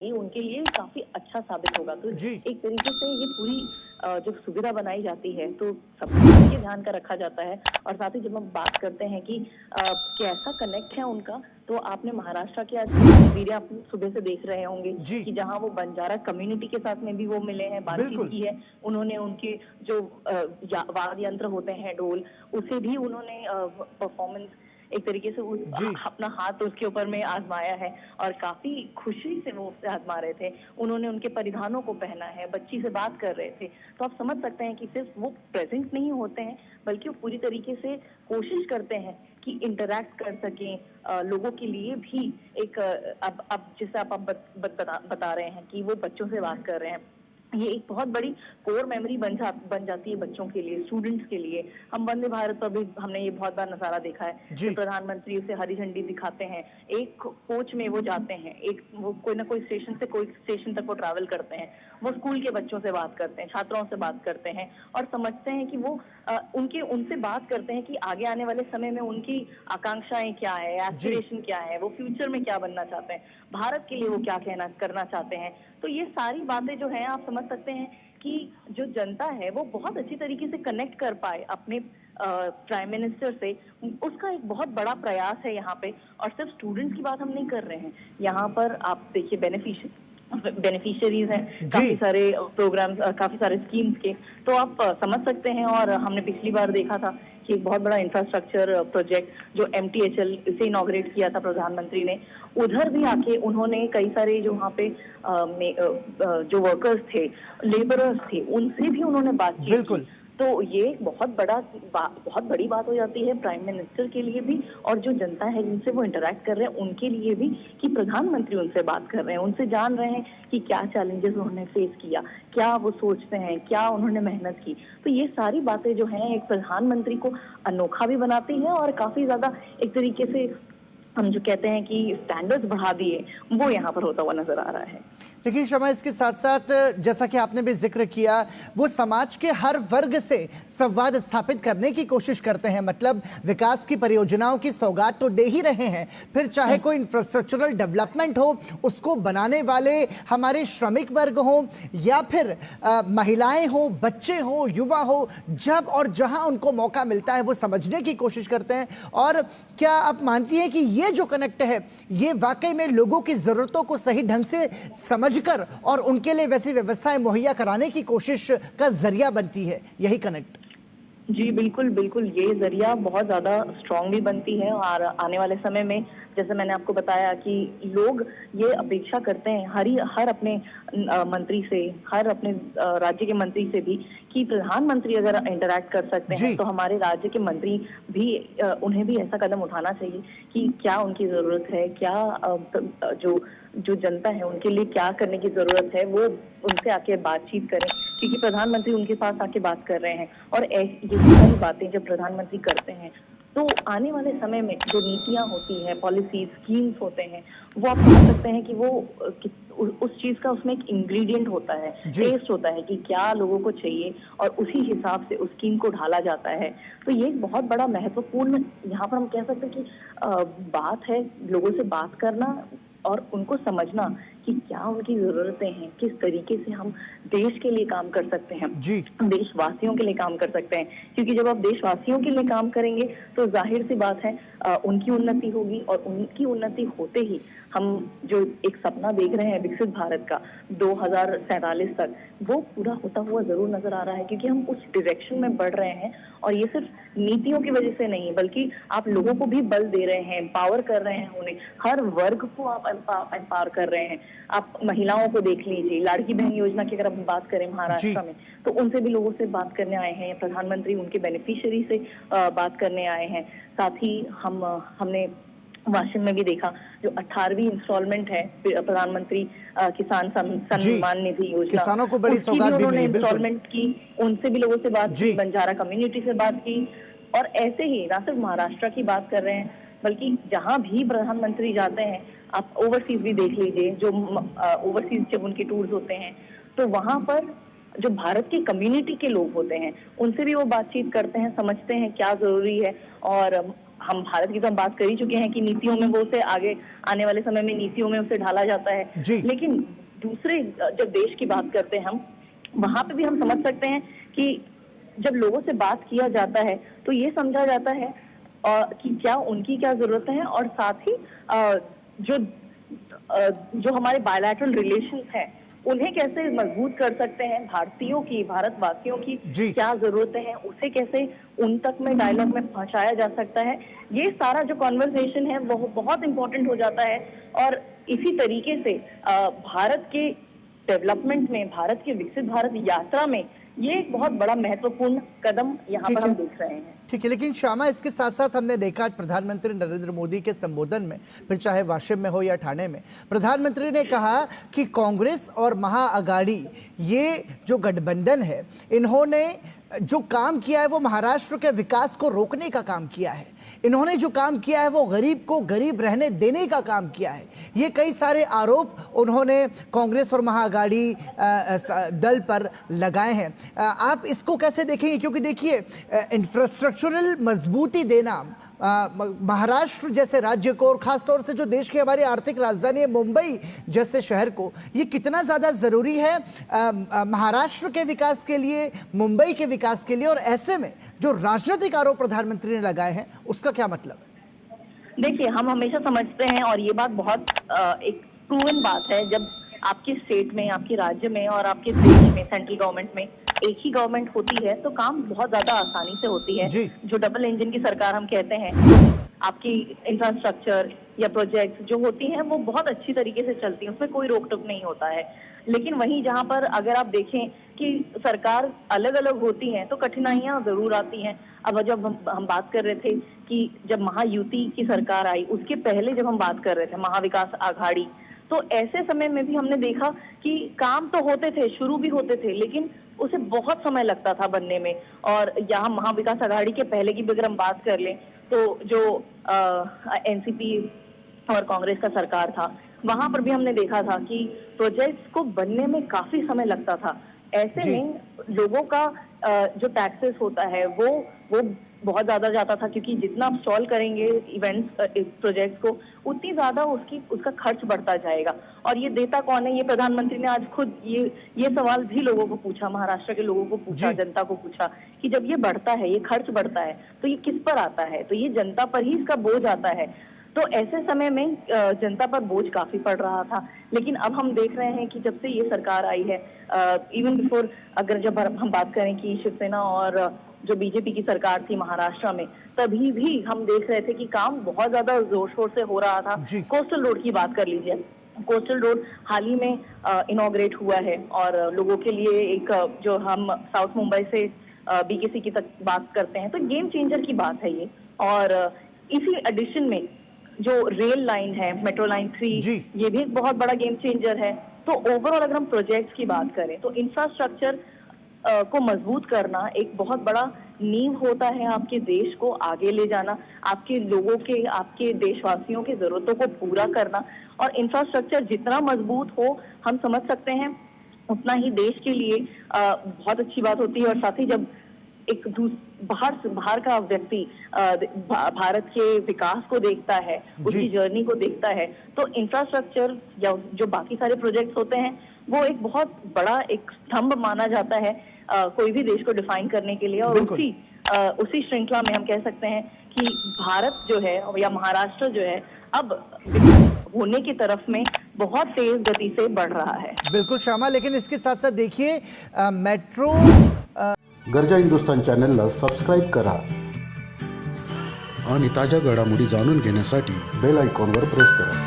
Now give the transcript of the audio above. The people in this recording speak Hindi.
ये उनके लिए काफ़ी अच्छा साबित होगा। तो जी, एक तरीके से ये पूरी जो सुविधा बनाई जाती है, तो सबके ध्यान का रखा जाता है। और साथ ही जब हम बात करते हैं कि कैसा कनेक्ट है उनका, तो आपने महाराष्ट्र की आज तस्वीरें आप सुबह से देख रहे होंगे जी, कि जहाँ वो बंजारा कम्युनिटी के साथ में भी वो मिले हैं, बातचीत बिल्कुल। की है। उन्होंने उनके जो वाद्य यंत्र होते हैं, ढोल, उसे भी उन्होंने परफॉर्मेंस एक तरीके से जी, अपना हाथ उसके ऊपर में आजमाया है और काफी खुशी से वो उसे आजमा रहे थे। उन्होंने उनके परिधानों को पहना है, बच्ची से बात कर रहे थे। तो आप समझ सकते हैं कि सिर्फ वो प्रेजेंट नहीं होते हैं, बल्कि वो पूरी तरीके से कोशिश करते हैं कि इंटरैक्ट कर सकें, लोगों के लिए भी एक अब जैसे आप बता रहे हैं कि वो बच्चों से बात कर रहे हैं। ये एक बहुत बड़ी कोर मेमोरी बन जाती है बच्चों के लिए, स्टूडेंट्स के लिए। हम वंदे भारत पर भी हमने ये बहुत बार नज़ारा देखा है कि जी, प्रधानमंत्री उसे हरी झंडी दिखाते हैं। एक कोच में वो जाते हैं, एक वो कोई ना कोई स्टेशन से कोई स्टेशन तक वो ट्रैवल करते हैं। वो स्कूल के बच्चों से बात करते हैं, छात्राओं से बात करते हैं और समझते हैं कि वो उनके उनसे बात करते हैं कि आगे आने वाले समय में उनकी आकांक्षाएँ क्या है, जी। एस्पिरेशन क्या है, वो फ्यूचर में क्या बनना चाहते हैं, भारत के लिए वो क्या कहना करना चाहते हैं। तो ये सारी बातें जो हैं आप समझ सकते हैं कि जो जनता है वो बहुत अच्छी तरीके से कनेक्ट कर पाए अपने प्राइम मिनिस्टर से। उसका एक बहुत बड़ा प्रयास है यहाँ पे। और सिर्फ स्टूडेंट्स की बात हम नहीं कर रहे हैं, यहाँ पर आप देखिए बेनिफिशियरीज हैं जी, काफी सारे प्रोग्राम्स, काफी सारे स्कीम्स के। तो आप समझ सकते हैं। और हमने पिछली बार देखा था कि एक बहुत बड़ा इंफ्रास्ट्रक्चर प्रोजेक्ट जो एमटीएचएल इसे इनॉग्रेट किया था प्रधानमंत्री ने, उधर भी आके उन्होंने कई सारे जो वहाँ पे जो वर्कर्स थे, लेबरर्स थे, उनसे भी उन्होंने बातचीत की। बिल्कुल। तो ये एक बहुत बड़ी बात हो जाती है प्राइम मिनिस्टर के लिए भी, और जो जनता है जिनसे वो इंटरैक्ट कर रहे हैं उनके लिए भी, कि प्रधानमंत्री उनसे बात कर रहे हैं, उनसे जान रहे हैं कि क्या चैलेंजेस उन्होंने फेस किया, क्या वो सोचते हैं, क्या उन्होंने मेहनत की। तो ये सारी बातें जो हैं एक प्रधानमंत्री को अनोखा भी बनाती है और काफी ज्यादा एक तरीके से हम जो कहते हैं कि स्टैंडर्ड्स बढ़ा दिए, वो यहाँ पर होता हुआ नजर आ रहा है। लेकिन शमा, इसके साथ साथ जैसा कि आपने भी जिक्र किया, वो समाज के हर वर्ग से संवाद स्थापित करने की कोशिश करते हैं। मतलब विकास की परियोजनाओं की सौगात तो दे ही रहे हैं, फिर चाहे कोई इंफ्रास्ट्रक्चरल डेवलपमेंट हो, उसको बनाने वाले हमारे श्रमिक वर्ग हो या फिर महिलाएं हो, बच्चे हो, युवा हो, जब और जहां उनको मौका मिलता है वो समझने की कोशिश करते हैं। और क्या आप मानती हैं कि ये जो कनेक्ट है, ये वाकई में लोगों की जरूरतों को सही ढंग से समझकर और उनके लिए वैसी व्यवस्थाएं मुहैया कराने की कोशिश का जरिया बनती है यही कनेक्ट? जी, बिल्कुल, बिल्कुल, ये ज़रिया बहुत ज़्यादा स्ट्रॉन्ग भी बनती है। और आने वाले समय में जैसे मैंने आपको बताया कि लोग ये अपेक्षा करते हैं हर अपने मंत्री से, हर अपने राज्य के मंत्री से भी, कि प्रधानमंत्री अगर इंटरैक्ट कर सकते हैं, जी, तो हमारे राज्य के मंत्री भी उन्हें भी ऐसा कदम उठाना चाहिए कि क्या उनकी ज़रूरत है, क्या जो जो जनता है उनके लिए क्या करने की ज़रूरत है, वो उनसे आके बातचीत करें। क्योंकि प्रधानमंत्री उनके पास आके बात कर रहे हैं और यही सारी बातें जब प्रधानमंत्री करते हैं, तो आने वाले समय में जो नीतियां होती हैं, पॉलिसीज, स्कीम्स होते हैं, वो आप समझ सकते हैं कि वो उस चीज का उसमें एक इंग्रेडिएंट होता है, जी, टेस्ट होता है कि क्या लोगों को चाहिए, और उसी हिसाब से उस स्कीम को ढाला जाता है। तो ये एक बहुत बड़ा महत्वपूर्ण यहाँ पर हम कह सकते हैं कि बात है, लोगों से बात करना और उनको समझना कि क्या उनकी ज़रूरतें हैं, किस तरीके से हम देश के लिए काम कर सकते हैं, जी, देशवासियों के लिए काम कर सकते हैं। क्योंकि जब आप देशवासियों के लिए काम करेंगे, तो ज़ाहिर-सी बात है उनकी उन्नति होगी, और उनकी उन्नति होते ही हम जो एक सपना देख रहे हैं विकसित भारत का 2047 तक, वो पूरा होता हुआ ज़रूर नज़र आ रहा है, क्योंकि हम उस डायरेक्शन में बढ़ रहे हैं। और ये सिर्फ नीतियों की वजह से नहीं, बल्कि आप लोगों को भी बल दे रहे हैं, एम्पावर कर रहे हैं उन्हें, हर वर्ग को आप एम्पावर कर रहे हैं। आप महिलाओं को देख लीजिए, लाड़की बहन योजना की अगर हम बात करें जी, महाराष्ट्र में, तो उनसे भी लोगों से बात करने आए हैं प्रधानमंत्री, उनके बेनिफिशियरी से बात करने आए हैं। साथ ही हमने वाशिंग में भी देखा, जो 18वीं इंस्टॉलमेंट है प्रधानमंत्री किसान जी। सम्मान निधि योजना, किसानों को बड़ी उसकी भी सौगात भी उन्होंने मिली, बिल्कुल। इंस्टॉलमेंट की, उनसे भी लोगों से बात की, जी, बंजारा कम्युनिटी से बात की। और ऐसे ही ना सिर्फ महाराष्ट्र की बात कर रहे हैं, बल्कि जहां भी प्रधानमंत्री जाते हैं, आप ओवरसीज भी देख लीजिए, जो ओवरसीज जब उनके टूर्स होते हैं, तो वहां पर जो भारत की कम्युनिटी के लोग होते हैं, उनसे भी वो बातचीत करते हैं, समझते हैं क्या जरूरी है। और हम भारत की तो हम बात कर ही चुके हैं कि नीतियों में वो उसे आगे आने वाले समय में नीतियों में उसे ढाला जाता है। लेकिन दूसरे जब देश की बात करते हैं हम, वहां पे भी हम समझ सकते हैं कि जब लोगों से बात किया जाता है तो ये समझा जाता है कि क्या उनकी क्या जरूरत है, और साथ ही जो हमारे बायलैटरल रिलेशंस हैं उन्हें कैसे मजबूत कर सकते हैं, भारतीयों की, भारतवासियों की क्या जरूरतें हैं उसे कैसे उन तक में डायलॉग में पहुंचाया जा सकता है। ये सारा जो कॉन्वर्सेशन है वो बहुत इंपॉर्टेंट हो जाता है। और इसी तरीके से भारत के डेवलपमेंट में, भारत के विकसित भारत यात्रा में ये एक बहुत बड़ा महत्वपूर्ण कदम यहाँ पर हम देख रहे हैं। ठीक है, लेकिन श्यामा, इसके साथ साथ हमने देखा आज प्रधानमंत्री नरेंद्र मोदी के संबोधन में, फिर चाहे वाशिम में हो या ठाणे में, प्रधानमंत्री ने कहा कि कांग्रेस और महाअघाड़ी ये जो गठबंधन है, इन्होंने जो काम किया है वो महाराष्ट्र के विकास को रोकने का काम किया है। इन्होंने जो काम किया है वो गरीब को गरीब रहने देने का काम किया है। ये कई सारे आरोप उन्होंने कांग्रेस और महाअघाड़ी दल पर लगाए हैं। आप इसको कैसे देखेंगे? क्योंकि देखिए, इंफ्रास्ट्रक्चरल मजबूती देना महाराष्ट्र जैसे राज्य को, और खासतौर से जो देश की हमारी आर्थिक राजधानी है मुंबई जैसे शहर को, ये कितना ज़्यादा ज़रूरी है महाराष्ट्र के विकास के लिए, मुंबई के विकास के लिए। और ऐसे में जो राजनीतिक आरोप प्रधानमंत्री ने लगाए हैं उसका क्या मतलब है? देखिए, हम हमेशा समझते हैं, और ये बात बहुत एक प्रूवन बात है, जब आपके स्टेट में, आपके राज्य में और आपके देश में, सेंट्रल गवर्नमेंट में एक ही गवर्नमेंट होती है तो काम बहुत ज्यादा आसानी से होती है। जो डबल इंजन की सरकार हम कहते हैं, आपकी इंफ्रास्ट्रक्चर या प्रोजेक्ट जो होती हैं वो बहुत अच्छी तरीके से चलती हैं, उसमें कोई रोक टोक नहीं होता है। लेकिन वहीं जहां पर अगर आप देखें कि सरकार अलग अलग होती है तो कठिनाइयां जरूर आती हैं। अब जब हम बात कर रहे थे कि जब महायुति की सरकार आई, उसके पहले जब हम बात कर रहे थे महाविकास आघाड़ी, तो ऐसे समय में भी हमने देखा कि काम तो होते थे, शुरू भी होते थे, लेकिन उसे बहुत समय लगता था बनने में। और यहाँ महाविकास आघाड़ी के पहले की भी अगर हम बात कर लें तो जो एनसीपी और कांग्रेस का सरकार था, वहां पर भी हमने देखा था कि प्रोजेक्ट्स को बनने में काफी समय लगता था। ऐसे में लोगों का जो टैक्सेस होता है वो बहुत ज्यादा जाता था, क्योंकि जितना आप सॉल्व करेंगे इवेंट्स, प्रोजेक्ट्स को, उतनी ज्यादा उसका खर्च बढ़ता जाएगा। और ये देता कौन है? ये प्रधानमंत्री ने आज खुद ये सवाल भी लोगों को पूछा, महाराष्ट्र के लोगों को पूछा, जनता को पूछा कि जब ये बढ़ता है, ये खर्च बढ़ता है, तो ये किस पर आता है? तो ये जनता पर ही इसका बोझ आता है। तो ऐसे समय में जनता पर बोझ काफी पड़ रहा था। लेकिन अब हम देख रहे हैं कि जब से ये सरकार आई है, इवन बिफोर, अगर जब हम बात करें कि शिवसेना और जो बीजेपी की सरकार थी महाराष्ट्र में, तभी भी हम देख रहे थे कि काम बहुत ज्यादा जोर शोर से हो रहा था। कोस्टल रोड की बात कर लीजिए, कोस्टल रोड हाल ही में इनॉग्रेट हुआ है, और लोगों के लिए एक, जो हम साउथ मुंबई से बीकेसी की तक बात करते हैं, तो गेम चेंजर की बात है ये। और इसी एडिशन में जो रेल लाइन है, मेट्रो लाइन 3, ये भी एक बहुत बड़ा गेम चेंजर है। तो ओवरऑल अगर हम प्रोजेक्ट्स की बात करें तो इंफ्रास्ट्रक्चर को मजबूत करना एक बहुत बड़ा नींव होता है आपके देश को आगे ले जाना, आपके लोगों के, आपके देशवासियों की जरूरतों को पूरा करना। और इंफ्रास्ट्रक्चर जितना मजबूत हो, हम समझ सकते हैं उतना ही देश के लिए बहुत अच्छी बात होती है। और साथ ही जब एक बाहर का व्यक्ति भारत के विकास को देखता है, उसकी जर्नी को देखता है, तो इंफ्रास्ट्रक्चर या जो बाकी सारे प्रोजेक्ट्स होते हैं वो एक बहुत बड़ा एक स्तंभ माना जाता है कोई भी देश को डिफाइन करने के लिए। और उसी श्रृंखला में हम कह सकते हैं कि भारत जो है या महाराष्ट्र जो है अब होने की तरफ में बहुत तेज गति से बढ़ रहा है। बिल्कुल श्यामा, लेकिन इसके साथ साथ देखिए मेट्रो गरजा हिंदुस्तान चॅनलला सबस्क्राईब करा आणि ताज्या घडामोडी जाणून घेण्यासाठी बेल आयकॉनवर प्रेस करा।